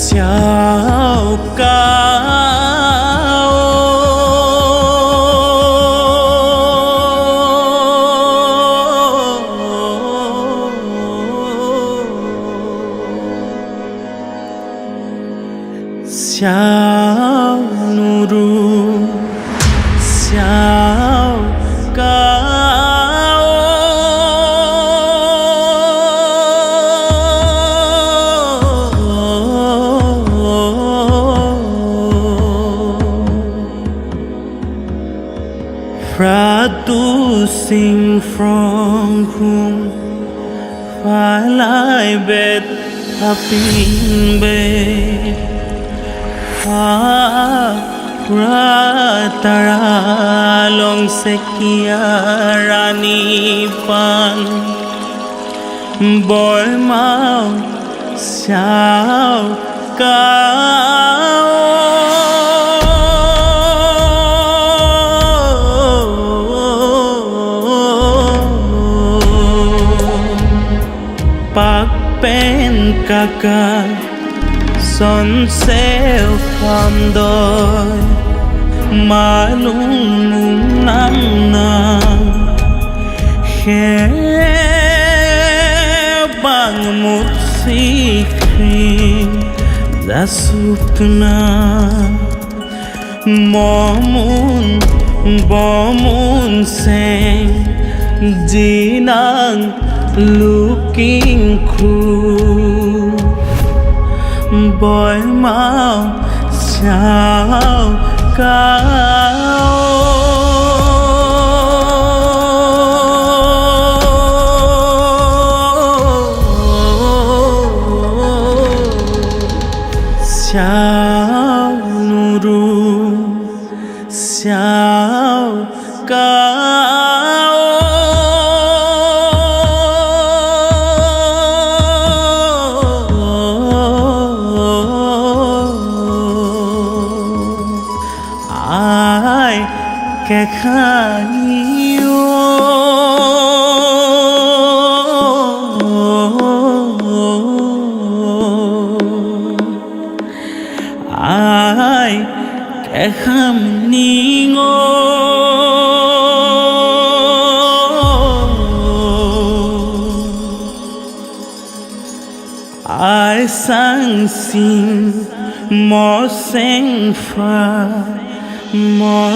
Sao cao sao nuru sao cao Ratu sing from whom phải lại bed aping bed ra tara long se kia rani pan boy mau sao cao Pak pen kaka son seo pham đôi mà lung mung nắng nắng khe bằng một xí khinh ra sụp na bỏ mun sen di nang looking cool boy mau sao cao sao nuru sao cao ai kẻ khác yêu ai kẻ khác ni ngô ai sang xin mò sen pha mò